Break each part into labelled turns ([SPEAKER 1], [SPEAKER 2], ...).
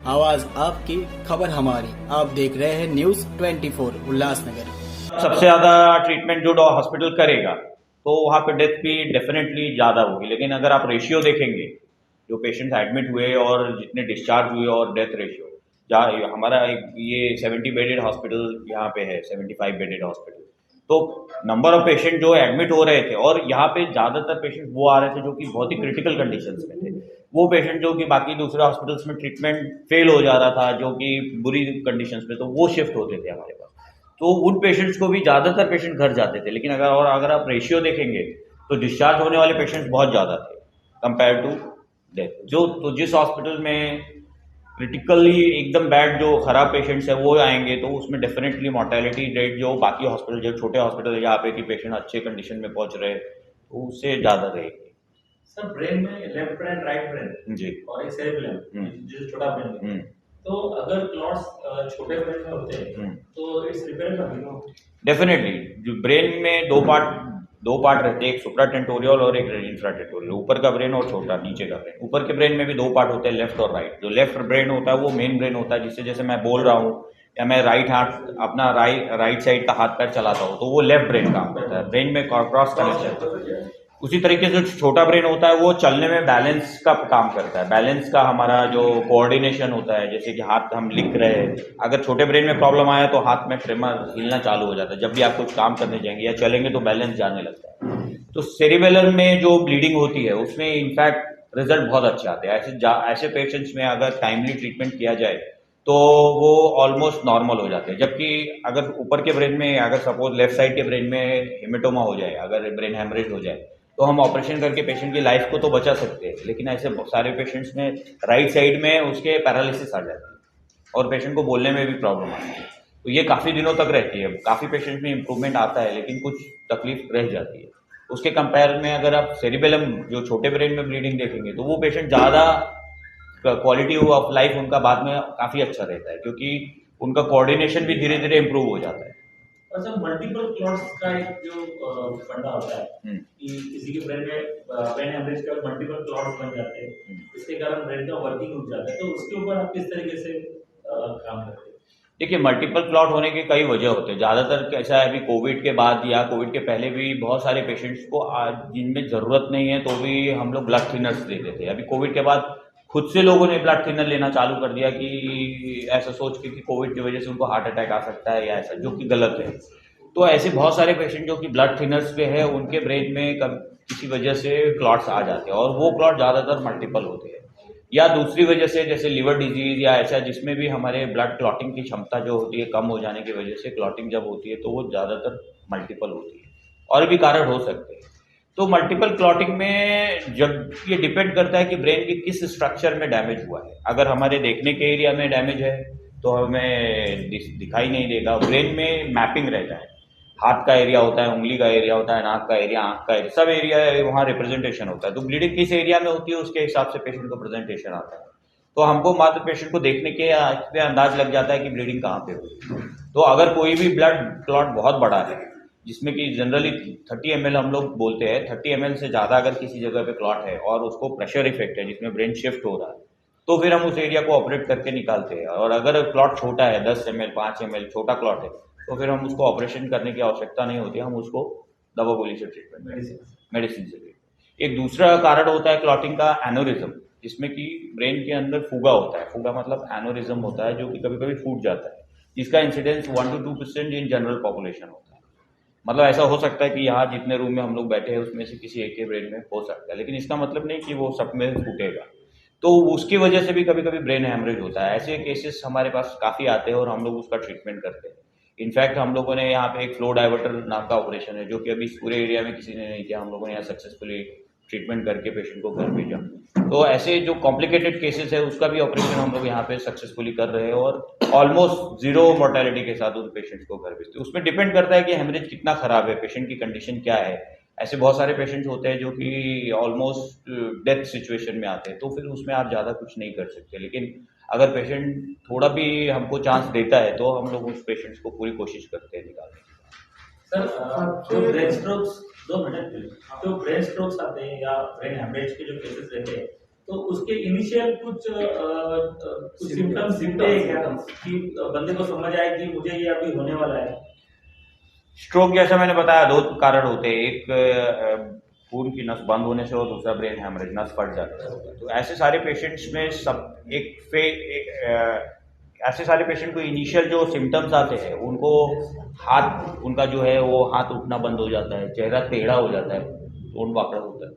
[SPEAKER 1] आवाज आपकी, खबर हमारी। आप देख रहे हैं न्यूज 24 उल्लासनगर।
[SPEAKER 2] सबसे ज़्यादा ट्रीटमेंट जो हॉस्पिटल करेगा तो वहाँ पे डेथ भी डेफिनेटली ज़्यादा होगी, लेकिन अगर आप रेशियो देखेंगे जो पेशेंट्स एडमिट हुए और जितने डिस्चार्ज हुए और डेथ रेशियो, जहाँ हमारा ये 70 बेडेड हॉस्पिटल यहाँ पे है, 75 बेडेड हॉस्पिटल, तो नंबर ऑफ पेशेंट जो एडमिट हो रहे थे और यहाँ पे ज़्यादातर पेशेंट वो आ रहे थे जो कि बहुत ही क्रिटिकल कंडीशंस में थे। वो पेशेंट जो कि बाकी दूसरे हॉस्पिटल्स में ट्रीटमेंट फेल हो जा रहा था, जो कि बुरी कंडीशंस में, तो वो शिफ्ट होते थे हमारे पास। तो उन पेशेंट्स को भी ज़्यादातर पेशेंट घर जाते थे, लेकिन अगर आप रेशियो देखेंगे तो डिस्चार्ज होने वाले पेशेंट्स बहुत ज़्यादा थे कंपेयर टू डेथ। तो जिस हॉस्पिटल में क्रिटिकली एकदम बैड जो खराब पेशेंट्स है वो आएंगे तो उसमें डेफिनेटली मोर्टेलिटी रेट जो बाकी हॉस्पिटल, जो छोटे हॉस्पिटल है जहाँ पे कि पेशेंट अच्छे कंडीशन में पहुंच रहे तो उससे ज़्यादा रहेगी।
[SPEAKER 3] सर, ब्रेन में लेफ्ट ब्रेन, राइट ब्रेन
[SPEAKER 2] जी।
[SPEAKER 3] और एक सेरिबेलम जो छोटा ब्रेन है, तो अगर क्लॉट्स छोटे ब्रेन में होते हैं तो इट्स रिपेयरेबल।
[SPEAKER 2] डेफिनेटली जो ब्रेन में दो पार्ट रहते हैं, एक सुप्राटेंटोरियल और एक इंफ्राटेंटोरियल, ऊपर का ब्रेन और छोटा नीचे का ब्रेन। ऊपर के ब्रेन में भी दो पार्ट होते हैं, लेफ्ट और राइट। जो लेफ्ट ब्रेन होता है वो मेन ब्रेन होता है, जिससे जैसे मैं बोल रहा हूँ या मैं राइट हाथ अपना राइट साइड का हाथ पैर चलाता हूँ तो वो लेफ्ट ब्रेन काम करता है, ब्रेन में क्रॉस कनेक्शन। उसी तरीके से जो छोटा ब्रेन होता है वो चलने में बैलेंस का काम करता है, बैलेंस का हमारा जो कोऑर्डिनेशन होता है, जैसे कि हाथ हम लिख रहे हैं, अगर छोटे ब्रेन में प्रॉब्लम आया तो हाथ में ट्रेमर हिलना चालू हो जाता है, जब भी आप कुछ काम करने जाएंगे या चलेंगे तो बैलेंस जाने लगता है। तो सेरिबेलम में जो ब्लीडिंग होती है उसमें इनफैक्ट रिजल्ट बहुत अच्छे आते हैं। ऐसे पेशेंट्स में अगर टाइमली ट्रीटमेंट किया जाए तो वो ऑलमोस्ट नॉर्मल हो जाते हैं। जबकि अगर ऊपर के ब्रेन में, अगर सपोज लेफ्ट साइड के ब्रेन में हेमेटोमा हो जाए, अगर ब्रेन हेमरेज हो जाए, तो हम ऑपरेशन करके पेशेंट की लाइफ को तो बचा सकते हैं, लेकिन ऐसे बहुत सारे पेशेंट्स में राइट साइड में उसके पैरालिसिस आ जाती है और पेशेंट को बोलने में भी प्रॉब्लम आती है। तो ये काफ़ी दिनों तक रहती है। काफ़ी पेशेंट में इंप्रूवमेंट आता है, लेकिन कुछ तकलीफ रह जाती है। उसके कंपेयर में अगर आप सेरिबेलम जो छोटे ब्रेन में ब्लीडिंग देखेंगे तो वो पेशेंट ज़्यादा क्वालिटी ऑफ लाइफ उनका बाद में काफ़ी अच्छा रहता है, क्योंकि उनका कोऑर्डिनेशन भी धीरे धीरे इंप्रूव हो जाता है।
[SPEAKER 3] अच्छा, मल्टीपल क्लॉट्स का एक जो फंडा होता है कि किसी के ब्रेन में ब्रेन हेमरेज के बाद मल्टीपल क्लॉट्स बन जाते हैं, इसके कारण ब्रेन का वर्किंग रुक जाता है, तो उसके ऊपर आप किस तरीके से काम करते हैं?
[SPEAKER 2] देखिए, मल्टीपल क्लॉट होने के कई वजह होते हैं। ज़्यादातर कैसा है, अभी कोविड के बाद या कोविड के पहले भी बहुत सारे पेशेंट्स को आज जिनमें ज़रूरत नहीं है तो भी हम लोग ब्लड थिनर्स देते थे। अभी कोविड के बाद खुद से लोगों ने ब्लड थिनर लेना चालू कर दिया कि ऐसा सोच के कि कोविड की वजह से उनको हार्ट अटैक आ सकता है या ऐसा, जो कि गलत है। तो ऐसे बहुत सारे पेशेंट जो कि ब्लड थिनर्स पे है उनके ब्रेन में किसी वजह से क्लॉट्स आ जाते हैं, और वो क्लॉट ज़्यादातर मल्टीपल होते हैं। या दूसरी वजह से जैसे लिवर डिजीज या ऐसा, जिसमें भी हमारे ब्लड क्लॉटिंग की क्षमता जो होती है कम हो जाने की वजह से क्लॉटिंग जब होती है तो वो ज़्यादातर मल्टीपल होती है। और भी कारण हो सकते हैं। तो मल्टीपल क्लॉटिंग में जब ये डिपेंड करता है कि ब्रेन के किस स्ट्रक्चर में डैमेज हुआ है। अगर हमारे देखने के एरिया में डैमेज है तो हमें दिखाई नहीं देगा। ब्रेन में मैपिंग रहता है, हाथ का एरिया होता है, उंगली का एरिया होता है, नाक का एरिया, आंख का एरिया, सब एरिया वहाँ रिप्रेजेंटेशन होता है। तो ब्लीडिंग किस एरिया में होती है उसके हिसाब से पेशेंट को प्रेजेंटेशन आता है। तो हमको मात्र पेशेंट को देखने के पे अंदाज लग जाता है कि ब्लीडिंग कहाँ पे हुई। तो अगर कोई भी ब्लड क्लॉट बहुत बड़ा है, जिसमें कि जनरली 30 ml हम लोग बोलते हैं, 30 ml से ज़्यादा अगर किसी जगह पे क्लॉट है और उसको प्रेशर इफेक्ट है जिसमें ब्रेन शिफ्ट हो रहा है, तो फिर हम उस एरिया को ऑपरेट करके निकालते हैं। और अगर क्लॉट छोटा है, 10 ml 5 ml छोटा क्लॉट है, तो फिर हम उसको ऑपरेशन करने की आवश्यकता नहीं होती, हम उसको दवा गोली से ट्रीटमेंट, मेडिसिन से ट्रीटमेंट। एक दूसरा कारण होता है क्लॉटिंग का एनोरिज्म, जिसमें कि ब्रेन के अंदर फूगा होता है। फूगा मतलब एनोरिज्म होता है, जो कि कभी कभी फूट जाता है, जिसका incidence 1 to 2% in general population होता है। मतलब ऐसा हो सकता है कि यहाँ जितने रूम में हम लोग बैठे हैं उसमें से किसी एक के ब्रेन में हो सकता है, लेकिन इसका मतलब नहीं कि वो सब में फूटेगा। तो उसकी वजह से भी कभी कभी ब्रेन हेमरेज होता है। ऐसे केसेस हमारे पास काफ़ी आते हैं और हम लोग उसका ट्रीटमेंट करते हैं। इनफैक्ट हम लोगों ने यहाँ पे एक फ्लो डाइवर्टर नाम का ऑपरेशन है, जो कि अभी इस पूरे एरिया में किसी ने नहीं किया। हम लोगों ने यहाँ सक्सेसफुली ट्रीटमेंट करके पेशेंट को घर भेजा। तो ऐसे जो कॉम्प्लिकेटेड केसेस है उसका भी ऑपरेशन हम लोग यहाँ पे सक्सेसफुली कर रहे हैं और ऑलमोस्ट जीरो मोर्टेलिटी के साथ उन पेशेंट्स को घर भेजते हैं। उसमें डिपेंड करता है कि हेमरेज कितना खराब है, पेशेंट की कंडीशन क्या है। ऐसे बहुत सारे पेशेंट्स होते हैं जो कि ऑलमोस्ट डेथ सिचुएशन में आते हैं, तो फिर उसमें आप ज़्यादा कुछ नहीं कर सकते। लेकिन अगर पेशेंट थोड़ा भी हमको चांस देता है तो हम लोग उस पेशेंट्स को पूरी कोशिश करते हैं निकालने की।
[SPEAKER 3] सर, जो ब्रेन स्ट्रोक्स, 2 मिनट प्लीज, जो ब्रेन स्ट्रोक्स आते हैं या ब्रेन हेमरेज के जो केसेस रहते हैं, तो उसके इनिशियल कुछ सिम्टम्स दिखते हैं क्या कि बंदे को समझ आए कि मुझे ये अभी होने वाला है?
[SPEAKER 2] स्ट्रोक जैसा मैंने बताया, दो कारण होते हैं, एक खून की नस बंद होने से और दूसरा ब्रेन हैमरेज, नस फट जाता है। तो ऐसे सारे पेशेंट्स में ऐसे सारे पेशेंट को इनिशियल जो सिम्टम्स आते हैं, उनको हाथ, उनका जो है वो हाथ उठना बंद हो जाता है, चेहरा टेढ़ा हो जाता है, टोन वाकड़ा होता है,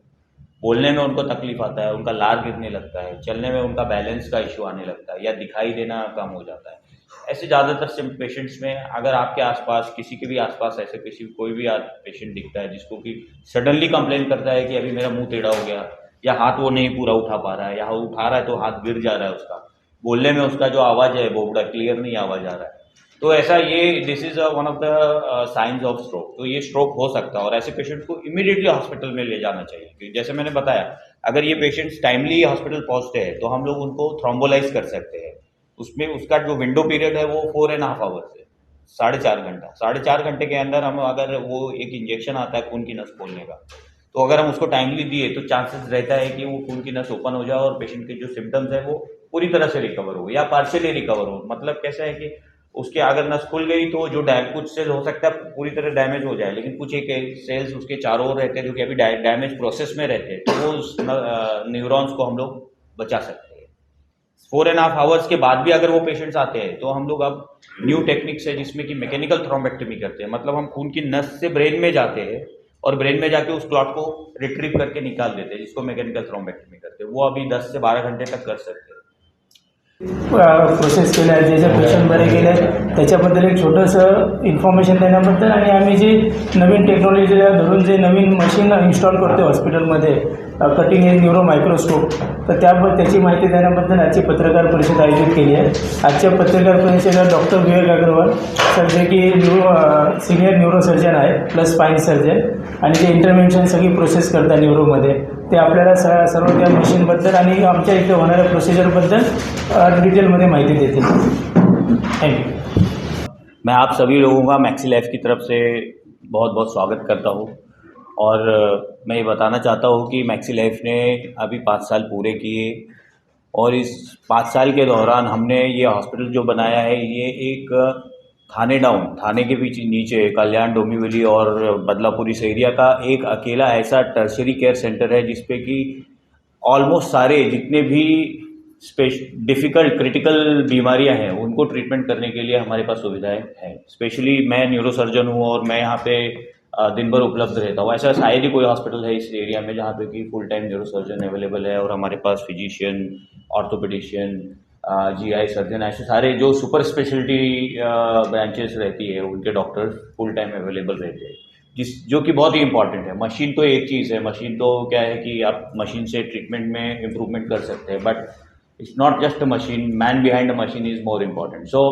[SPEAKER 2] बोलने में उनको तकलीफ आता है, उनका लार गिरने लगता है, चलने में उनका बैलेंस का इश्यू आने लगता है, या दिखाई देना कम हो जाता है। ऐसे ज़्यादातर पेशेंट्स में, अगर आपके आसपास किसी के भी आसपास ऐसे कोई भी पेशेंट दिखता है जिसको कि सडनली कंप्लेन करता है कि अभी मेरा मुंह टेढ़ा हो गया, या हाथ वो नहीं पूरा उठा पा रहा है, या उठा रहा है तो हाथ गिर जा रहा है उसका, बोलने में उसका जो आवाज़ है वो बड़ा क्लियर नहीं आवाज़ आ रहा है, तो ऐसा this is one of the science of stroke. तो ये स्ट्रोक हो सकता है और ऐसे पेशेंट को इमीडिएटली हॉस्पिटल में ले जाना चाहिए, क्योंकि जैसे मैंने बताया, अगर ये पेशेंट्स टाइमली हॉस्पिटल पहुंचते हैं तो हम लोग उनको थ्रोम्बोलाइज कर सकते हैं। उसमें उसका जो विंडो पीरियड है वो 4.5 आवर्स है, 4.5 घंटा। 4.5 घंटे के अंदर हम, अगर वो एक इंजेक्शन आता है खून की नस खोलने का, तो अगर हम उसको टाइमली दिए तो चांसेस रहता है कि वो खून की नस ओपन हो जाए और पेशेंट के जो सिम्टम्स है वो पूरी तरह से रिकवर हो या पार्शियली रिकवर हो। मतलब कैसा है कि उसके अगर नस खुल गई तो जो कुछ सेल हो सकता है पूरी तरह डैमेज हो जाए, लेकिन कुछ एक सेल्स उसके चारों ओर रहते हैं जो कि अभी डैमेज प्रोसेस में रहते हैं, तो वो उस न्यूरॉन्स को हम लोग बचा सकते हैं। 4.5 आवर्स के बाद भी अगर वो पेशेंट्स आते हैं तो हम लोग अब न्यू टेक्निक्स है जिसमें कि मैकेनिकल थ्रोम्बेक्टमी करते हैं। मतलब हम खून की नस से ब्रेन में जाते हैं और ब्रेन में जाके उस क्लॉट को रिट्रीव करके निकाल देते हैं, जिसको मैकेनिकल थ्रोम्बेक्टमी करते हैं। वो अभी 10 से 12 घंटे तक कर सकते हैं।
[SPEAKER 4] प्रोसेस केला आहे, जे जे पेशंट बरे गेले आहेत त्याच्याबद्दल एक छोटंसं इन्फॉर्मेशन देण्याबद्दल, आणि आम्ही जी नवीन टेक्नॉलॉजीला धरून जे नवीन मशीन इन्स्टॉल करतो हॉस्पिटलमध्ये, कटिंग एज न्यूरो मायक्रोस्कोप, तर त्याची माहिती देण्याबद्दल आजची पत्रकार परिषद आयोजित केली आहे। आजच्या पत्रकार परिषदेत डॉक्टर विवेक अग्रवाल सर, जे की सिनियर न्यूरोसर्जन आहे प्लस स्पाइन सर्जन, आणि जे इंटरव्हेन्शन सगळी प्रोसेस करतात न्यूरोमध्ये, ते आपल्याला सर्व त्या मशीनबद्दल आणि आमच्या इथे होणाऱ्या प्रोसिजरबद्दल डिटेलमध्ये माहिती देतील। थँक्यू।
[SPEAKER 2] मैं आप सभी लोगों का मैक्सी लाइफ की तरफ से बहुत बहुत स्वागत करता हूँ, और मैं ये बताना चाहता हूँ कि मैक्सी लाइफ ने अभी 5 साल पूरे किए, और इस 5 साल के दौरान हमने ये हॉस्पिटल जो बनाया है, ये एक थाने के पीछे नीचे कल्याण, डोंबिवली और बदलापुर इस एरिया का एक अकेला ऐसा टर्शरी केयर सेंटर है जिसपे कि ऑलमोस्ट सारे जितने भी डिफ़िकल्ट क्रिटिकल बीमारियां हैं उनको ट्रीटमेंट करने के लिए हमारे पास सुविधाएं हैं। स्पेशली मैं न्यूरोसर्जन हूँ और मैं यहाँ पे दिन भर उपलब्ध रहता हूँ। ऐसा शायद ही कोई हॉस्पिटल है इस एरिया में जहाँ पे कि फुल टाइम न्यूरोसर्जन अवेलेबल है, और हमारे पास फिजिशियन, ऑर्थोपेडिशियन, GI सर्जन, ऐसे सारे जो सुपर स्पेशलिटी ब्रांचेस रहती है उनके डॉक्टर्स फुल टाइम अवेलेबल रहते हैं, जो कि बहुत ही इंपॉर्टेंट है। मशीन तो एक चीज़ है, मशीन तो क्या है कि आप मशीन से ट्रीटमेंट में इम्प्रूवमेंट कर सकते हैं, but it's not just a machine, man behind a machine is more important. So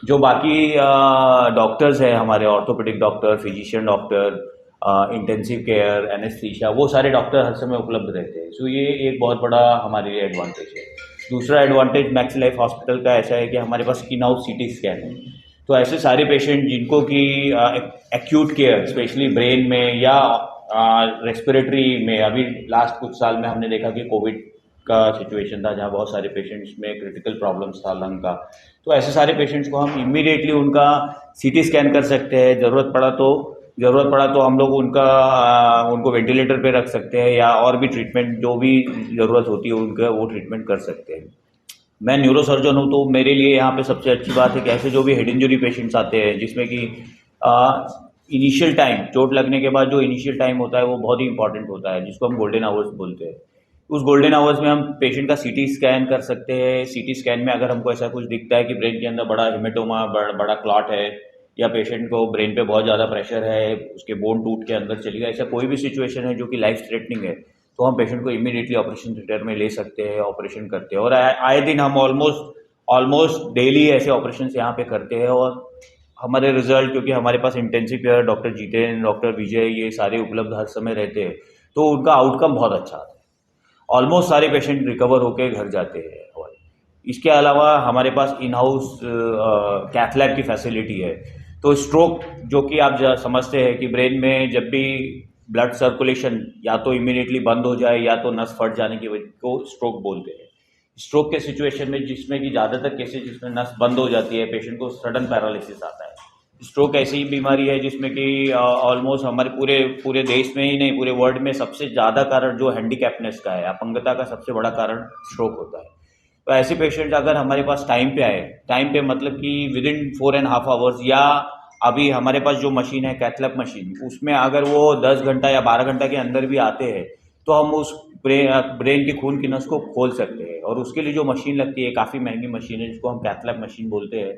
[SPEAKER 2] जो बाकी डॉक्टर्स हैं हमारे, orthopaedic doctor, physician doctor, intensive care, anaesthesia, वो सारे डॉक्टर हर समय उपलब्ध रहते हैं। सो ये एक बहुत बड़ा हमारे लिए एडवांटेज है। दूसरा एडवांटेज मैक्सी लाइफ हॉस्पिटल का ऐसा है कि हमारे पास इन हाउस CT स्कैन है, तो ऐसे सारे पेशेंट जिनको कि एक्यूट केयर स्पेशली ब्रेन में या रेस्पिरेटरी में, अभी लास्ट कुछ साल में हमने देखा कि कोविड का सिचुएशन था जहाँ बहुत सारे पेशेंट्स में क्रिटिकल प्रॉब्लम्स था लंग का, तो ऐसे सारे पेशेंट्स को हम इमीडिएटली उनका CT स्कैन कर सकते हैं। ज़रूरत पड़ा तो हम लोग उनको वेंटिलेटर पे रख सकते हैं, या और भी ट्रीटमेंट जो भी ज़रूरत होती है उनका वो ट्रीटमेंट कर सकते हैं। मैं न्यूरोसर्जन हूँ, तो मेरे लिए यहाँ पे सबसे अच्छी बात है कि ऐसे जो भी हेड इंजरी पेशेंट्स आते हैं जिसमें कि इनिशियल टाइम, चोट लगने के बाद जो इनिशियल टाइम होता है वो बहुत ही इंपॉर्टेंट होता है, जिसको हम गोल्डन आवर्स बोलते हैं। उस गोल्डन आवर्स में हम पेशेंट का CT स्कैन कर सकते हैं। CT स्कैन में अगर हमको ऐसा कुछ दिखता है कि ब्रेन के अंदर बड़ा हेमेटोमा, बड़ा क्लॉट है, या पेशेंट को ब्रेन पे बहुत ज़्यादा प्रेशर है, उसके बोन टूट के अंदर चली गई, ऐसा कोई भी सिचुएशन है जो कि लाइफ थ्रेटनिंग है, तो हम पेशेंट को इमीडिएटली ऑपरेशन थिएटर में ले सकते हैं, ऑपरेशन करते हैं। और आए दिन हम ऑलमोस्ट डेली ऐसे ऑपरेशन यहाँ पे करते हैं, और हमारे रिजल्ट, क्योंकि हमारे पास intensive care doctor Jitendra, doctor Vijay, ये सारे उपलब्ध हर समय रहते हैं, तो उनका आउटकम बहुत अच्छा आता है। ऑलमोस्ट सारे पेशेंट रिकवर होकर घर जाते हैं। और इसके अलावा हमारे पास इन हाउस कैथ लैब की फैसिलिटी है। तो स्ट्रोक, जो कि आप समझते हैं कि ब्रेन में जब भी ब्लड सर्कुलेशन या तो इमीडिएटली बंद हो जाए या तो नस फट जाने की वजह को स्ट्रोक बोलते हैं। स्ट्रोक के सिचुएशन में जिसमें कि ज़्यादातर केसेस जिसमें नस बंद हो जाती है, पेशेंट को सडन पैरालिसिस आता है। स्ट्रोक ऐसी बीमारी है जिसमें कि ऑलमोस्ट हमारे पूरे देश में ही नहीं, पूरे वर्ल्ड में सबसे ज़्यादा कारण जो हैंडीकैप्टनेस का है, अपंगता का सबसे बड़ा कारण स्ट्रोक होता है। तो ऐसे पेशेंट अगर हमारे पास टाइम पे आए, टाइम पे मतलब कि विदिन 4.5 आवर्स, या अभी हमारे पास जो मशीन है कैथ लैब मशीन, उसमें अगर वो 10 घंटा या 12 घंटा के अंदर भी आते हैं तो हम उस ब्रेन की खून की नस को खोल सकते हैं। और उसके लिए जो मशीन लगती है, काफ़ी महंगी मशीन है जिसको हम कैथ लैब मशीन बोलते हैं,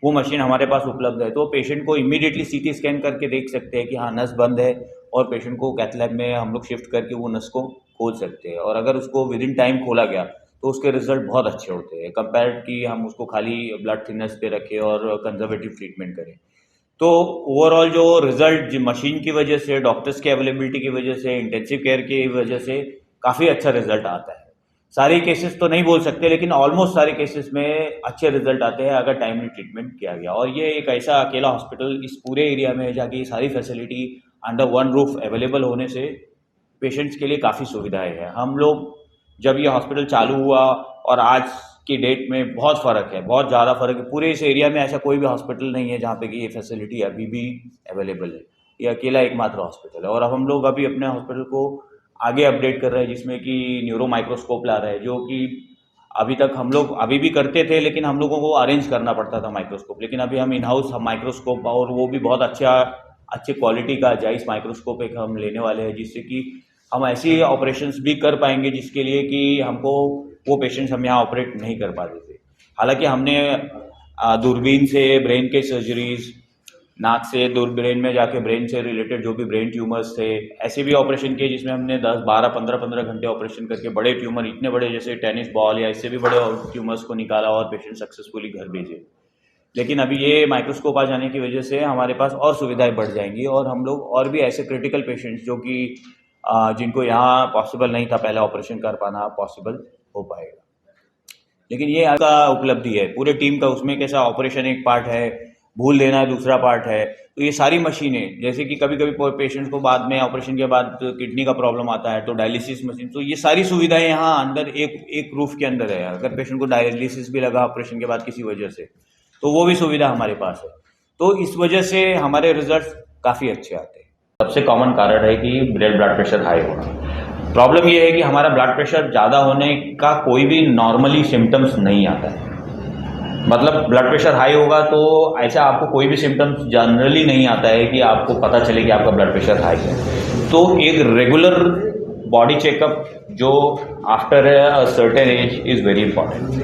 [SPEAKER 2] वो मशीन हमारे पास उपलब्ध है। तो पेशेंट को इमीडिएटली सीटी स्कैन करके देख सकते हैं कि हाँ नस बंद है, और पेशेंट को कैथ लैब में हम लोग शिफ्ट करके वो नस को खोल सकते हैं। और अगर उसको विदिन टाइम खोला गया तो उसके रिजल्ट बहुत अच्छे होते हैं, कंपेयर कि हम उसको खाली ब्लड थिननेस पे रखें और कंजर्वेटिव ट्रीटमेंट करें। तो ओवरऑल जो रिजल्ट मशीन की वजह से, डॉक्टर्स की अवेलेबिलिटी की वजह से, इंटेंसिव केयर की वजह से काफ़ी अच्छा रिजल्ट आता है। सारे केसेस तो नहीं बोल सकते, लेकिन ऑलमोस्ट सारे केसेस में अच्छे रिजल्ट आते हैं अगर टाइमली ट्रीटमेंट किया गया। और ये एक ऐसा अकेला हॉस्पिटल इस पूरे एरिया में है जहाँ की सारी facility under one roof available होने से पेशेंट्स के लिए काफ़ी सुविधाएं हैं। हम लोग जब ये हॉस्पिटल चालू हुआ और आज की डेट में बहुत फ़र्क है, बहुत ज़्यादा फ़र्क है। पूरे इस एरिया में ऐसा कोई भी हॉस्पिटल नहीं है जहाँ पे कि ये फैसिलिटी अभी भी अवेलेबल है। ये अकेला एकमात्र हॉस्पिटल है। और अब हम लोग अभी अपने हॉस्पिटल को आगे अपडेट कर रहे हैं, जिसमें कि न्यूरो माइक्रोस्कोप ला रहे हैं, जो कि अभी तक हम लोग अभी भी करते थे, लेकिन हम लोगों को अरेंज करना पड़ता था माइक्रोस्कोप। लेकिन अभी हम इन हाउस माइक्रोस्कोप, और वो भी बहुत अच्छे क्वालिटी का जाइस माइक्रोस्कोप एक हम लेने वाले हैं, जिससे कि हम ऐसी ऑपरेशंस भी कर पाएंगे जिसके लिए कि हमको वो पेशेंट्स हम यहाँ ऑपरेट नहीं कर पाते थे। हालांकि हमने दूरबीन से ब्रेन के सर्जरीज, नाक से ब्रेन में जाके ब्रेन से रिलेटेड जो भी ब्रेन ट्यूमर्स थे, ऐसे भी ऑपरेशन किए जिसमें हमने 10, 12, 15 घंटे ऑपरेशन करके बड़े ट्यूमर, इतने बड़े जैसे टेनिस बॉल या इससे भी बड़े ट्यूमर्स को निकाला और पेशेंट सक्सेसफुली घर भेजे। लेकिन अभी ये माइक्रोस्कोप आ जाने की वजह से हमारे पास और सुविधाएं बढ़ जाएंगी, और हम लोग और भी ऐसे क्रिटिकल पेशेंट्स जो कि जिनको यहाँ पॉसिबल नहीं था पहले ऑपरेशन कर पाना, पॉसिबल हो पाएगा। लेकिन ये आपका उपलब्धि है पूरे टीम का। उसमें कैसा ऑपरेशन एक पार्ट है, भूल देना है दूसरा पार्ट है। तो ये सारी मशीनें, जैसे कि कभी कभी पेशेंट्स को बाद में ऑपरेशन के बाद किडनी का प्रॉब्लम आता है तो डायलिसिस मशीन, तो ये सारी सुविधाएं यहाँ अंदर एक रूफ के अंदर है। अगर पेशेंट को डायलिसिस भी लगा ऑपरेशन के बाद किसी वजह से, तो वो भी सुविधा हमारे पास है। तो इस वजह से हमारे रिजल्ट काफ़ी अच्छे आते हैं। सबसे कॉमन कारण है कि ब्लड प्रेशर हाई होना। प्रॉब्लम ये है कि हमारा ब्लड प्रेशर ज़्यादा होने का कोई भी नॉर्मली सिम्टम्स नहीं आता है। मतलब ब्लड प्रेशर हाई होगा तो ऐसा आपको कोई भी सिम्टम्स जनरली नहीं आता है कि आपको पता चले कि आपका ब्लड प्रेशर हाई है। तो एक रेगुलर बॉडी चेकअप जो after a certain age is very important.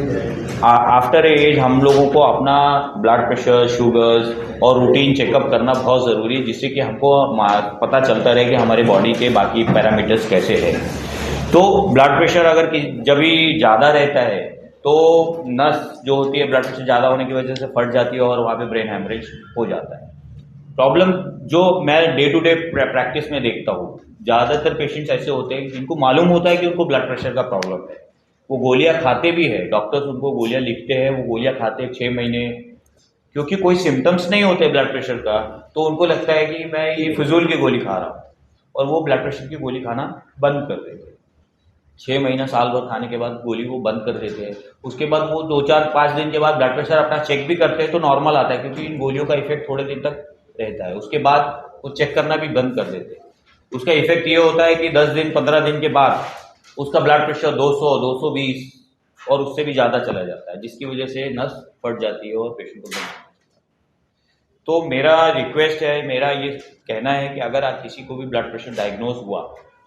[SPEAKER 2] After age हम लोगों को अपना ब्लड प्रेशर, शुगर्स और रूटीन चेकअप करना बहुत ज़रूरी है, जिससे कि हमको पता चलता रहे कि हमारे बॉडी के बाकी पैरामीटर्स कैसे हैं। तो ब्लड प्रेशर अगर जब भी ज़्यादा रहता है तो नस जो होती है ब्लड प्रेशर ज़्यादा होने की वजह से फट जाती है और वहाँ पे ब्रेन हैमरेज हो जाता है। प्रॉब्लम जो मैं डे टू डे प्रैक्टिस में देखता हूँ, ज़्यादातर पेशेंट्स ऐसे होते हैं जिनको मालूम होता है कि उनको ब्लड प्रेशर का प्रॉब्लम है, वो गोलियां खाते भी है, डॉक्टर्स उनको गोलियां लिखते हैं, वो गोलियां खाते हैं 6 महीने, क्योंकि कोई सिम्टम्स नहीं होते ब्लड प्रेशर का, तो उनको लगता है कि मैं ये फिजूल की गोली खा रहा हूँ, और वो ब्लड प्रेशर की गोली खाना बंद कर देते हैं। 6 महीना साल भर खाने के बाद गोली वो बंद कर देते हैं। उसके बाद वो 2, 4, 5 दिन के बाद ब्लड प्रेशर अपना चेक भी करते हैं तो नॉर्मल आता है, क्योंकि इन गोलियों का इफेक्ट थोड़े दिन तक रहता है। उसके बाद वो चेक करना भी बंद कर देते हैं। उसका इफेक्ट ये होता है कि 10 दिन 15 दिन के बाद उसका ब्लड प्रेशर 200, 220 और उससे भी ज़्यादा चला जाता है, जिसकी वजह से नस फट जाती है और पेशेंट को तो मेरा रिक्वेस्ट है, मेरा ये कहना है कि अगर आप किसी को भी ब्लड प्रेशर डायग्नोज हुआ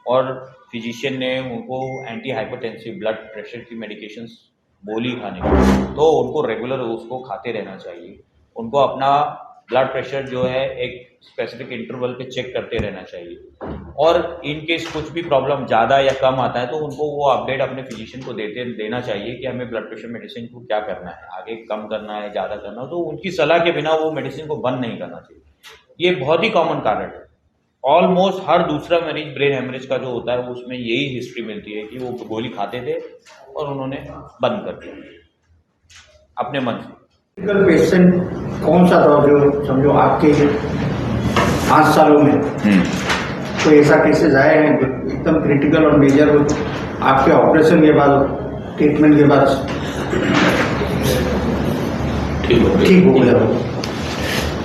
[SPEAKER 2] और फिजिशियन ने उनको एंटी हाइपरटेंसिव ब्लड प्रेशर की मेडिकेशंस बोली खाने की, तो उनको रेगुलर उसको खाते रहना चाहिए। उनको अपना ब्लड प्रेशर जो है एक स्पेसिफिक इंटरवल पे चेक करते रहना चाहिए, और इन केस कुछ भी प्रॉब्लम ज़्यादा या कम आता है तो उनको वो अपडेट अपने फिजिशियन को देना चाहिए कि हमें ब्लड प्रेशर मेडिसिन को क्या करना है, आगे कम करना है, ज़्यादा करना है, तो उनकी सलाह के बिना वो मेडिसिन को बंद नहीं करना चाहिए। ये बहुत ही कॉमन कारण है। ऑलमोस्ट हर दूसरा मरीज ब्रेन हेमरेज का जो होता है उसमें यही हिस्ट्री मिलती है कि वो गोली खाते थे और उन्होंने बंद कर दिया अपने मन से।
[SPEAKER 5] पेशेंट कौन सा था जो समझो आपके 5 सालों में कोई ऐसा केसेस आए हैं जो एकदम क्रिटिकल और मेजर हो तो आपके ऑपरेशन के बाद ट्रीटमेंट के बाद ठीक हो गया हो?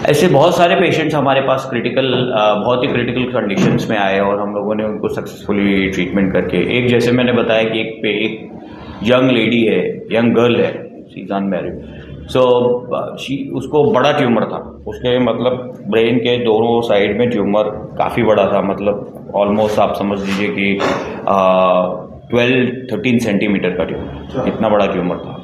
[SPEAKER 2] ऐसे बहुत सारे पेशेंट्स हमारे पास बहुत ही क्रिटिकल कंडीशंस में आए और हम लोगों ने उनको सक्सेसफुली ट्रीटमेंट करके, एक जैसे मैंने बताया कि एक यंग लेडी है, यंग गर्ल है, शी इज अनमैरिड, सो उसको बड़ा ट्यूमर था, उसके मतलब ब्रेन के दोनों साइड में ट्यूमर काफ़ी बड़ा था, मतलब ऑलमोस्ट आप समझ लीजिए कि 12-13 सेंटीमीटर का ट्यूमर, इतना बड़ा ट्यूमर था।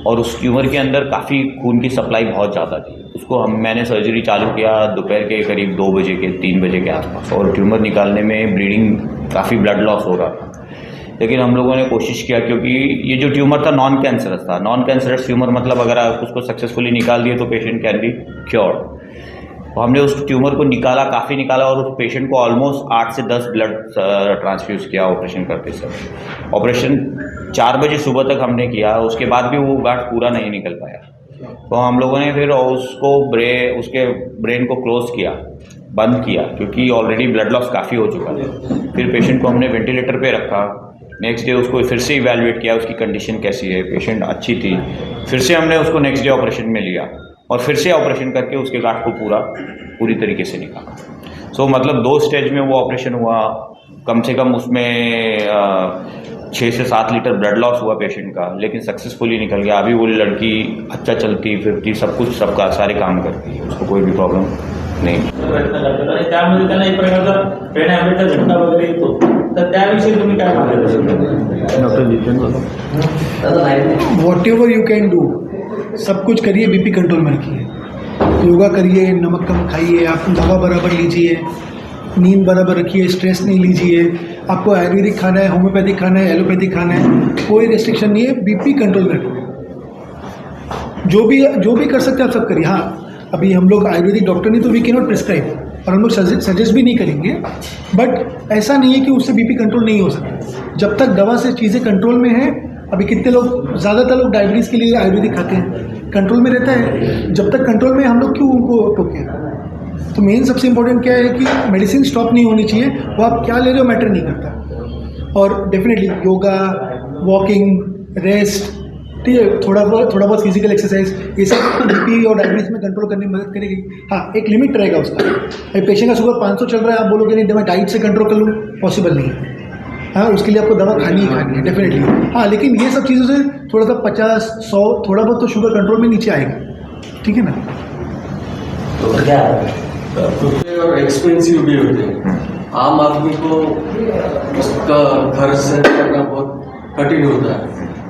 [SPEAKER 2] और उस ट्यूमर के अंदर काफ़ी खून की सप्लाई बहुत ज़्यादा थी। उसको मैंने सर्जरी चालू किया दोपहर के करीब 2 बजे के 3 बजे के आसपास, और ट्यूमर निकालने में ब्लीडिंग, काफ़ी ब्लड लॉस हो रहा था। लेकिन हम लोगों ने कोशिश किया, क्योंकि ये जो ट्यूमर था नॉन कैंसरस था। नॉन कैंसरस ट्यूमर मतलब अगर आप उसको सक्सेसफुली निकाल दिए तो पेशेंट कैन बी क्योर्ड। तो हमने उस ट्यूमर को निकाला, काफ़ी निकाला, और उस पेशेंट को ऑलमोस्ट 8 से 10 ब्लड ट्रांसफ्यूज़ किया ऑपरेशन करते समय। ऑपरेशन 4 बजे सुबह तक हमने किया, उसके बाद भी वो गांठ पूरा नहीं निकल पाया। तो हम लोगों ने फिर उसको उसके ब्रेन को क्लोज किया, बंद किया, क्योंकि ऑलरेडी ब्लड लॉस काफ़ी हो चुका था। फिर पेशेंट को हमने वेंटिलेटर पे रखा। नेक्स्ट डे उसको फिर से इवैल्यूएट किया, उसकी कंडीशन कैसी है, पेशेंट अच्छी थी। फिर से हमने उसको नेक्स्ट डे ऑपरेशन में लिया, और फिर से ऑपरेशन करके उसके गांठ को पूरी तरीके से निकाला। सो मतलब 2 स्टेज में वो ऑपरेशन हुआ। कम से कम उसमें 6 से 7 लीटर ब्लड लॉस हुआ पेशेंट का, लेकिन सक्सेसफुली निकल गया। अभी वो लड़की अच्छा चलती फिरती, सब कुछ, सबका सारे काम करती है, उसको कोई भी प्रॉब्लम नाही।
[SPEAKER 3] प्रयत्न करतात आणि त्यामध्ये त्यांना एक प्रकारचा ब्रेन हॅमरेजचा झटका वगैरे येतो, तर त्याविषयी तुम्ही काय मार्गदर्शन
[SPEAKER 6] what ever you can do, सब कुछ करिए, बीपी कंट्रोल में रखिए, योगा करिए, नमक कम खाइए, आप दवा बराबर लीजिए, नींद बराबर रखिए, स्ट्रेस नहीं लीजिए। आपको आयुर्वेदिक खाना है, होम्योपैथिक खाना है, एलोपैथिक खाना है, कोई रेस्ट्रिक्शन नहीं है, बीपी कंट्रोल में रखिए। जो भी कर सकते हैं आप सब करिए। हाँ, अभी हम लोग आयुर्वेदिक डॉक्टर नहीं, तो वी कैन नॉट प्रिस्क्राइब, और हम लोग सजेस्ट भी नहीं करेंगे, बट ऐसा नहीं है कि उससे बीपी कंट्रोल नहीं हो सकता। जब तक दवा से चीज़ें कंट्रोल में हैं, अभी कितने लोग, ज़्यादातर लोग डायबिटीज़ के लिए आयुर्वेदिक खाते हैं, कंट्रोल में रहता है। जब तक कंट्रोल में, हम लोग क्यों उनको टोकें? तो मेन सबसे इम्पोर्टेंट क्या है कि मेडिसिन स्टॉप नहीं होनी चाहिए, वो आप क्या ले रहे हो मैटर नहीं करता। और डेफिनेटली योगा, वॉकिंग, रेस्ट, ठीक है, थोड़ा बहुत फिजिकल एक्सरसाइज, ये सब बीपी और डायबिटीज़ में कंट्रोल करने में मदद करेगी। हाँ, एक लिमिट रहेगा उसका। अभी पेशेंट का शुगर 500 चल रहा है, आप बोलोगे नहीं मैं डाइट से कंट्रोल कर लूँ, पॉसिबल नहीं है। हाँ, उसके लिए आपको दवा खानी ही खानी है डेफिनेटली। हाँ, लेकिन ये सब चीज़ों से थोड़ा सा 50-100 थोड़ा बहुत तो शुगर कंट्रोल में नीचे आएगा, ठीक है ना।
[SPEAKER 3] तो क्या
[SPEAKER 7] और एक्सपेंसिव भी होते हैं, आम आदमी को उसका खर्च सहन करना बहुत कठिन होता है,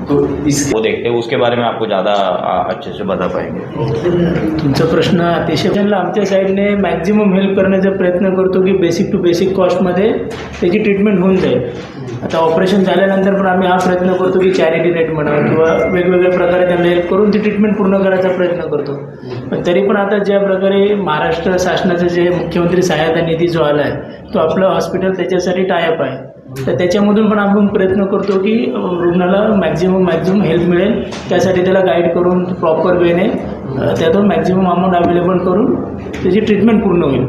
[SPEAKER 7] तो
[SPEAKER 2] वो देखते हैं, उसके बारे में आपको ज़्यादा अच्छे से बता पाएंगे।
[SPEAKER 4] तुमचा प्रश्न अतिशय, आमच्या साईडने मॅक्झिमम हेल्प करण्याचा प्रयत्न करतो की बेसिक टू बेसिक कॉस्टमध्ये त्याची ट्रीटमेंट होऊन जाईल। आता ऑपरेशन झाल्यानंतर पण आम्ही हा प्रयत्न करतो की चॅरिटी रेट म्हणा किंवा वेगवेगळ्या प्रकारे त्यांना हेल्प करून ती ट्रीटमेंट पूर्ण करायचा प्रयत्न करतो। पण तरी पण आता ज्या प्रकारे महाराष्ट्र शासनाचं जे मुख्यमंत्री सहायता निधी जो आला आहे, तो आपलं हॉस्पिटल त्याच्यासाठी टायअप आहे, तर त्याच्यामधून पण आपण प्रयत्न करतो की रुग्णाला मॅक्झिमम हेल्प मिळेल, त्यासाठी त्याला गाईड करून प्रॉपर वेने त्यातून मॅक्झिमम अमाऊंट अवेलेबल करून त्याची ट्रीटमेंट पूर्ण होईल।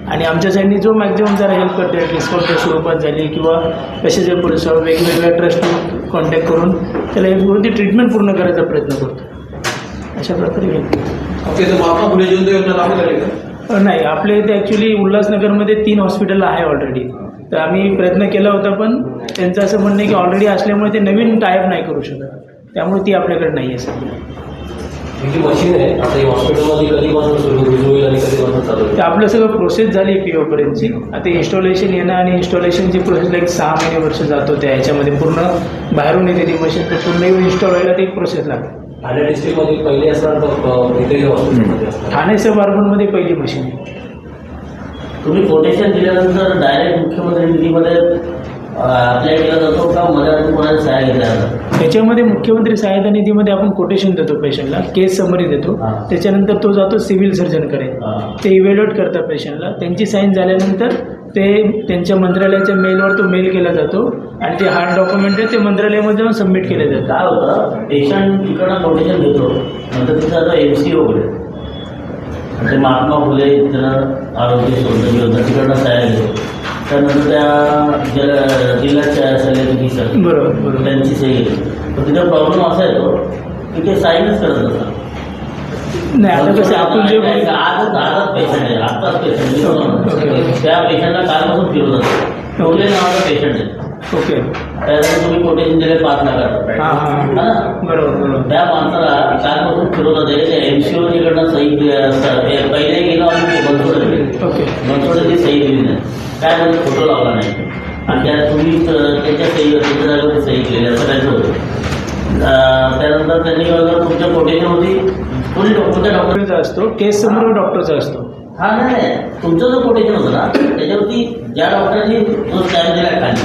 [SPEAKER 4] आणि आमच्या साईडनी जो मॅक्झिमम जरा हेल्प करते, डिस्काउंटच्या स्वरूपात झाली किंवा कशाच्या पुरेसा वेगवेगळ्या ट्रस्ट कॉन्टॅक्ट करून त्याला हेल्प करून ती ट्रीटमेंट पूर्ण करायचा प्रयत्न करतो। अशा प्रकारे नाही, आपल्या इथे ॲक्च्युली उल्हासनगरमध्ये 3 हॉस्पिटल आहे ऑलरेडी, तर आम्ही प्रयत्न केला होता, पण त्यांचं असं म्हणणं आहे की ऑलरेडी असल्यामुळे ते नवीन टायअप नाही करू शकत, त्यामुळे ती आपल्याकडे नाही आहे सध्या।
[SPEAKER 3] मशीन आहे आता हॉस्पिटलमध्ये कधीपासून सुरू होईल आणि कधीपासून चालू होईल?
[SPEAKER 4] ते आपलं सगळं प्रोसेस झाली PO-पर्यंतची, आता इन्स्टॉलेशन येणं आणि इन्स्टॉलेशनची प्रोसेस लाईक 6 महिने वर्ष जातो, त्या ह्याच्यामध्ये पूर्ण बाहेरून येते ती मशीन, तर पूर्ण येऊन इन्स्टॉल व्हायला ते एक प्रोसेस लागते।
[SPEAKER 3] ठाणे डिस्ट्रिक्टमध्ये पहिली असणार तर इथे हॉस्पिटलमध्ये असणार?
[SPEAKER 4] ठाणे सब अर्बनमध्ये पहिली मशीन आहे।
[SPEAKER 8] तुम्ही कोटेशन दिल्यानंतर डायरेक्ट मुख्यमंत्री निधीमध्ये अप्लाय केला जातो का मदत कोणाला सहाय्य घेतला जातं?
[SPEAKER 4] त्याच्यामध्ये मुख्यमंत्री सहायता निधीमध्ये आपण कोटेशन देतो पेशंटला, केस समरी देतो, त्याच्यानंतर तो जातो सिव्हिल सर्जनकडे, ते इव्हॅल्युएट करतात पेशंटला, त्यांची साईन झाल्यानंतर ते त्यांच्या मंत्रालयाच्या मेलवर तो मेल केला जातो आणि ते हार्ड डॉक्युमेंट आहे ते मंत्रालयामध्ये जाऊन सबमिट केले जातात।
[SPEAKER 8] काय होतं, पेशंट तिकडं कोटेशन देतो, नंतर तिथं आता MCO वगैरे ते महात्मा फुले जन आरोग्य शोध योजना तिकडनं सहाय्य घेतो, त्यानंतर त्या जिल्ह्याच्या सल्ल्याची सर
[SPEAKER 4] बरोबर बरोबर
[SPEAKER 8] त्यांची सही आहे. पण तिथे प्रॉब्लेम असा येतो की ते साईनच करत नसतात.
[SPEAKER 4] नाही आता कसं आपण जे
[SPEAKER 8] आजच पेशंट आहे, आत्ताच पेशंट त्या पेशंटला कालपासून फिरवत असतो. टोले नावाचा पेशंट आहे.
[SPEAKER 4] ओके
[SPEAKER 8] त्यानंतर तुम्ही कोटेशन दिले 5 लाखाचं.
[SPEAKER 4] हां हां
[SPEAKER 8] ना
[SPEAKER 4] बरोबर बरोबर
[SPEAKER 8] त्या माणसाला कालपासून फिरवत आहे. त्या MCOकडनं सही पहिले गेलो आणि बनसोडे
[SPEAKER 4] ओके
[SPEAKER 8] बनसोडेची सही दिली नाही. काय म्हणजे फोटो लावला नाही आणि त्या तुम्ही त्याच्या सही त्याच्या जागेवर सही केली असं काहीच होतं. त्यानंतर त्यांनी तुमच्या कोटेशनमध्ये कोणी कोणत्या डॉक्टरचा
[SPEAKER 4] असतो केस समोर डॉक्टरचा असतो.
[SPEAKER 8] हा नाही तुमचं जो कोटेशन होतं ना त्याच्यावरती ज्या डॉक्टरांनी जो स्टॅम्प दिला खाली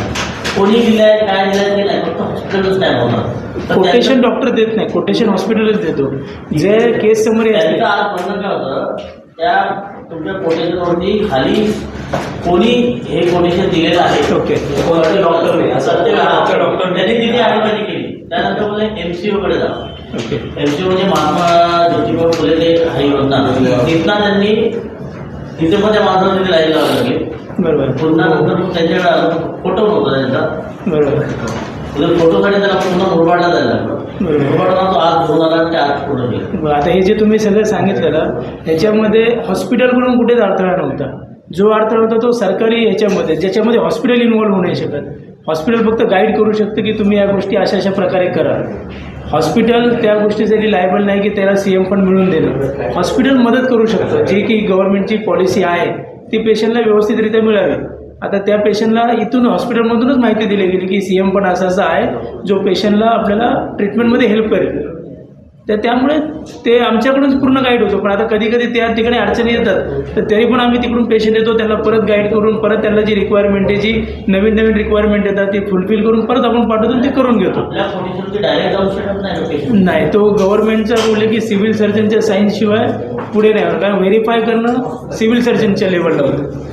[SPEAKER 8] कोणी दिलाय काय दिलाय ते नाही, फक्त हॉस्पिटलचा स्टॅम्प होता.
[SPEAKER 4] कोटेशन डॉक्टर देत नाही, कोटेशन हॉस्पिटलच देतो. जे केस समोर असते
[SPEAKER 8] त्यांचं आज म्हणणं काय होतं त्या तुमच्या कोटेशनवरती खाली कोणी हे कोटेशन दिलेलं आहे
[SPEAKER 4] ओके
[SPEAKER 8] कोणत्या डॉक्टरने डॉक्टर त्यांनी तिथे ॲडव्हाइस केली. त्यानंतर बोलले MCOकडे जा.
[SPEAKER 4] ओके
[SPEAKER 8] MCO म्हणजे महात्मा ज्योतिबा फुले ते आहे योजना तिथला त्यांनी तिथे पण त्या माणसाला तिथे लाईन लावावं लागेल.
[SPEAKER 4] बरोबर
[SPEAKER 8] पुन्हा नंतर त्यांच्याकडे फोटो नव्हता त्यांचा.
[SPEAKER 4] बरोबर
[SPEAKER 8] फोटोसाठी त्याला पुन्हा मुरबाडला जायला लागलं.
[SPEAKER 4] बरोबर
[SPEAKER 8] मुरबाडला तो आज 2000 ते आज फोटो गेला.
[SPEAKER 4] आता हे जे तुम्ही सगळं सांगितलं ह्याच्यामध्ये हॉस्पिटलकडून कुठेच अडथळा नव्हता. जो अडथळा होता तो सरकारी ह्याच्यामध्ये ज्याच्यामध्ये हॉस्पिटल इन्व्हॉल्व्ह होऊ नाही शकत. हॉस्पिटल फक्त गाईड करू शकतं की तुम्ही या गोष्टी अशा अशा प्रकारे करा. हॉस्पिटल त्या गोष्टीसाठी लायबल नाही की त्याला CM पण मिळून देणं. हॉस्पिटल मदत करू शकतं. जी की गव्हर्नमेंटची पॉलिसी आहे ती पेशंटला व्यवस्थितरित्या मिळावी. आता त्या पेशंटला इथून हॉस्पिटलमधूनच माहिती दिली गेली की CM पण असा आहे जो पेशंटला आपल्याला ट्रीटमेंटमध्ये हेल्प करेल. तर त्यामुळे ते आमच्याकडून पूर्ण गाईड होतो. पण आता कधी कधी त्या ठिकाणी अडचणी येतात तर तरी पण आम्ही तिकडून पेशंट येतो त्यांना परत गाईड करून परत त्यांना जी रिक्वायरमेंट आहे जी नवीन नवीन रिक्वायरमेंट येतात ती फुलफिल करून परत आपण पाठवतो ते करून घेतो.
[SPEAKER 8] आपल्या कोटेशनवरती डायरेक्ट जाऊ शकत नाही पेशंट.
[SPEAKER 4] नाही तो गव्हर्नमेंटचा रूल आहे की सिव्हिल सर्जनच्या साईनशिवाय पुढे नाही होणार. कारण व्हेरीफाय करणं सिव्हिल सर्जनच्या लेवलला होतं.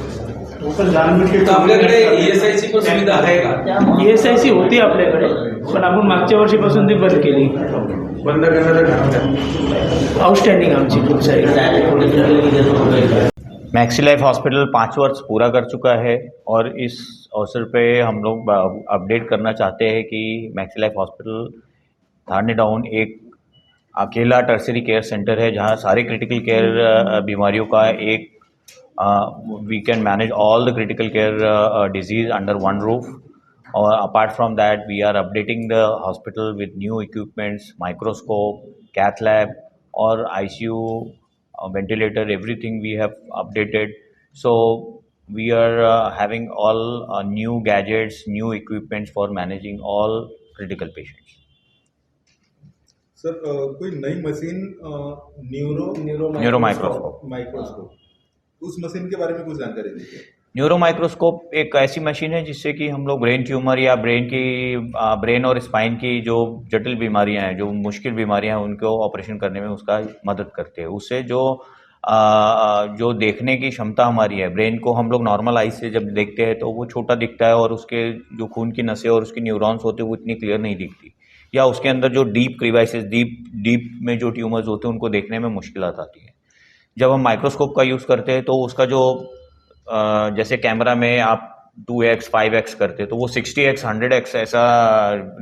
[SPEAKER 9] आपल्याकडे ESIC पण सुविधा आहे का?
[SPEAKER 4] ESIC होती आपल्याकडे पण आपण मागच्या वर्षीपासून ती बंद केली.
[SPEAKER 9] बंद करण्याचं
[SPEAKER 4] आउटस्टँडिंग आमची खूप सारी.
[SPEAKER 8] Direct quotation
[SPEAKER 2] maxi life hospital 5 वर्ष पूरा कर चुका है और इस अवसर पे हम लोग अपडेट करना चाहते हैं कि मैक्सी लाइफ हॉस्पिटल थाने डाउन एक अकेला टर्सरी केयर सेंटर है जहां सारे क्रिटिकल केयर बीमारियों का एक we can manage all the critical care disease under one roof. और apart from that we are updating the hospital with new equipments, microscope, cath lab और ICU, ventilator, everything we have updated. So we are having all new gadgets, new equipments for managing all critical patients.
[SPEAKER 10] Sir कोई नई machine
[SPEAKER 2] neuro
[SPEAKER 10] microscope उस machine के बारे में कुछ जानकारी दीजिए.
[SPEAKER 2] न्यूरो माइक्रोस्कोप एक ऐसी मशीन है जिससे कि हम लोग ब्रेन ट्यूमर या ब्रेन और स्पाइन की जो जटिल बीमारियां हैं, जो मुश्किल बीमारियां हैं, उनको ऑपरेशन करने में उसका मदद करते हैं. उससे जो देखने की क्षमता हमारी है, ब्रेन को हम लोग नॉर्मल आई से जब देखते हैं तो वो छोटा दिखता है और उसके जो खून की नसें और उसकी न्यूरॉन्स होते हैं वो इतनी क्लियर नहीं दिखती, या उसके अंदर जो डीप क्रीवाइसिस, डीप में जो ट्यूमर्स होते हैं उनको देखने में मुश्किल आती है. जब हम माइक्रोस्कोप का यूज़ करते हैं तो उसका जो जैसे कैमरा में आप 2x 5x करते हैं तो वो 60x 100x ऐसा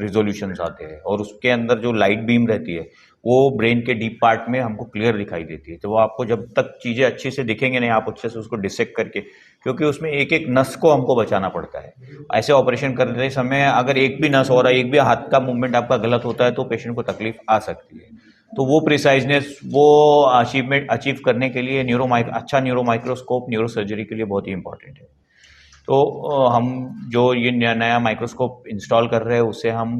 [SPEAKER 2] रिजोल्यूशंस आते हैं और उसके अंदर जो लाइट बीम रहती है वो ब्रेन के डीप पार्ट में हमको क्लियर दिखाई देती है. तो वो आपको जब तक चीज़ें अच्छे से दिखेंगे नहीं, आप अच्छे से उसको डिसेक्ट करके, क्योंकि उसमें एक एक नस को हमको बचाना पड़ता है. ऐसे ऑपरेशन करते समय अगर एक भी नस हो रहा है, एक भी हाथ का मूवमेंट आपका गलत होता है तो पेशेंट को तकलीफ आ सकती है. तो वो प्रिसाइजनेस, वो अचीवमेंट अचीव करने के लिए अच्छा न्यूरो माइक्रोस्कोप न्यूरो सर्जरी के लिए बहुत ही इंपॉर्टेंट है. तो हम जो ये नया माइक्रोस्कोप इंस्टॉल कर रहे हैं उससे हम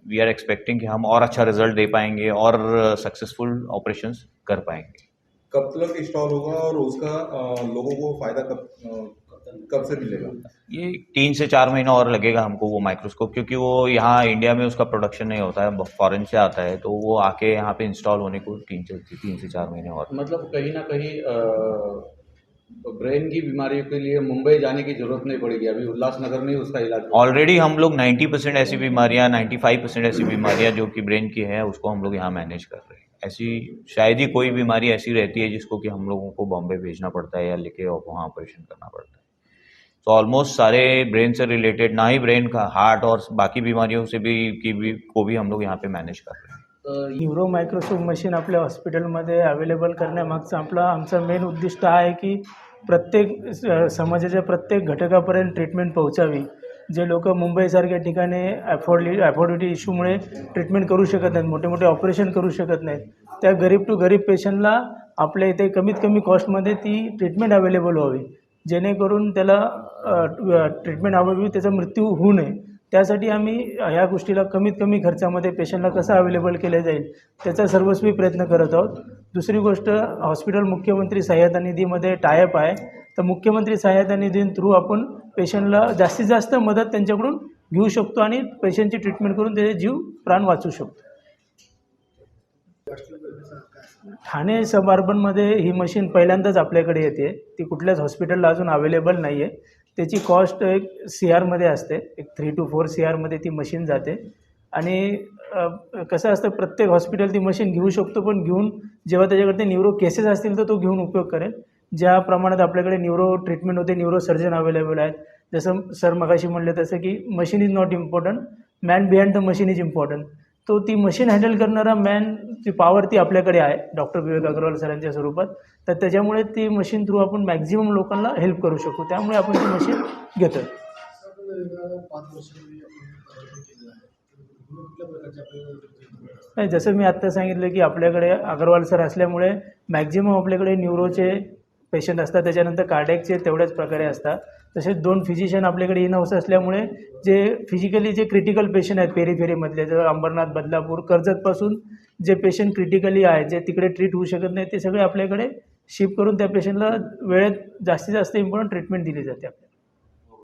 [SPEAKER 2] वी आर एक्सपेक्टिंग कि हम और अच्छा रिजल्ट दे पाएंगे और सक्सेसफुल ऑपरेशंस कर पाएंगे.
[SPEAKER 10] कब तक इंस्टॉल होगा और उसका लोगों को फायदा कब से मिलेगा?
[SPEAKER 2] ये 3 से 4 महीना और लगेगा हमको वो माइक्रोस्कोप, क्योंकि वो यहाँ इंडिया में उसका प्रोडक्शन नहीं होता है, फॉरेन से आता है. तो वो आके यहाँ पे इंस्टॉल होने को 3 से 4 महीने और.
[SPEAKER 9] मतलब कहीं ना कहीं ब्रेन की बीमारियों के लिए मुंबई जाने की जरूरत नहीं पड़ेगी. अभी उल्लासनगर में ही उसका इलाज
[SPEAKER 2] ऑलरेडी हम लोग 90% ऐसी बीमारियाँ, 95% ऐसी बीमारियाँ जो कि ब्रेन की है उसको हम लोग यहाँ मैनेज कर रहे हैं. ऐसी शायद ही कोई बीमारी ऐसी रहती है जिसको कि हम लोगों को बॉम्बे भेजना पड़ता है या लेके वहाँ ऑपरेशन करना पड़ता है. तो ऑलमोस्ट सारे ब्रेन से रिलेटेड, ना ही ब्रेन का, हार्ट और बाकी बीमारियों से भी को भी हम लोग यहाँ पे मैनेज कर रहे हैं।
[SPEAKER 4] न्यूरो मायक्रोस्कोप मशीन आपल्या हॉस्पिटलमध्ये अवेलेबल करण्यामागचा आमचा मेन उद्दिष्ट हा आहे की प्रत्येक समाजाच्या प्रत्येक घटकापर्यंत ट्रीटमेंट पोहोचावी. जे लोक मुंबईसारख्या ठिकाणी अफोर्डेबिलिटी इश्यूमुळे ट्रीटमेंट करू शकत नाहीत, मोठे मोठे ऑपरेशन करू शकत नाहीत, त्या गरीब टू गरीब पेशंटला आपल्या इथे कमीत कमी कॉस्टमध्ये ती ट्रीटमेंट अवेलेबल व्हावी, जेणेकरून त्याला ट्रीटमेंट अभावी त्याचा मृत्यू होऊ नये. त्यासाठी आम्ही ह्या गोष्टीला कमीत कमी खर्चामध्ये पेशंटला कसं अवेलेबल केलं जाईल त्याचा सर्वस्वी प्रयत्न करत आहोत. दुसरी गोष्ट, हॉस्पिटल मुख्यमंत्री सहायता निधीमध्ये टायअप आहे, तर मुख्यमंत्री सहायता निधी थ्रू आपण पेशंटला जास्तीत जास्त मदत त्यांच्याकडून घेऊ शकतो आणि पेशंटची ट्रीटमेंट करून त्याचे जीव प्राण वाचू शकतो. ठाणे सब अर्बनमध्ये ही मशीन पहिल्यांदाच आपल्याकडे येते. ती कुठल्याच हॉस्पिटलला अजून अवेलेबल नाही आहे. त्याची कॉस्ट एक CRमध्ये असते, एक 3 to 4 CRमध्ये ती मशीन जाते. आणि कसं असतं, प्रत्येक हॉस्पिटल ती मशीन घेऊ शकतो, पण घेऊन जेव्हा त्याच्याकडे न्यूरो केसेस असतील तर तो घेऊन उपयोग करेल. ज्या प्रमाणात आपल्याकडे न्यूरो ट्रीटमेंट होते, न्यूरो सर्जन अवेलेबल आहेत. जसं सर मगाशी म्हणले तसं की machine is not important, man behind the machine is important. तो ती मशीन हँडल करणारा ची पॉवर ती आपल्याकडे आहे डॉक्टर विवेक अग्रवाल सरांच्या स्वरूपात. तर त्याच्यामुळे ती मशीन थ्रू आपण मॅक्झिमम लोकांना हेल्प करू शकतो. त्यामुळे आपण ती मशीन घेतो. नाही, जसं मी आत्ता सांगितलं की आपल्याकडे अग्रवाल सर असल्यामुळे मॅक्झिमम आपल्याकडे न्यूरोचे पेशंट असतात, त्याच्यानंतर कार्डियकचे तेवढ्याच प्रकारे असतात. तसेच 2 फिजिशियन आपल्याकडे इन हाऊस असल्यामुळे जे फिजिकली जे क्रिटिकल पेशंट आहेत पेरिफेरीमधले, जर अंबरनाथ, बदलापूर, कर्जतपासून जे पेशंट क्रिटिकली आहेत, जे तिकडे ट्रीट होऊ शकत नाही, ते सगळे आपल्याकडे शिफ्ट करून त्या पेशंटला वेळेत जास्तीत जास्त इम्पॉर्टंट ट्रीटमेंट दिली जाते.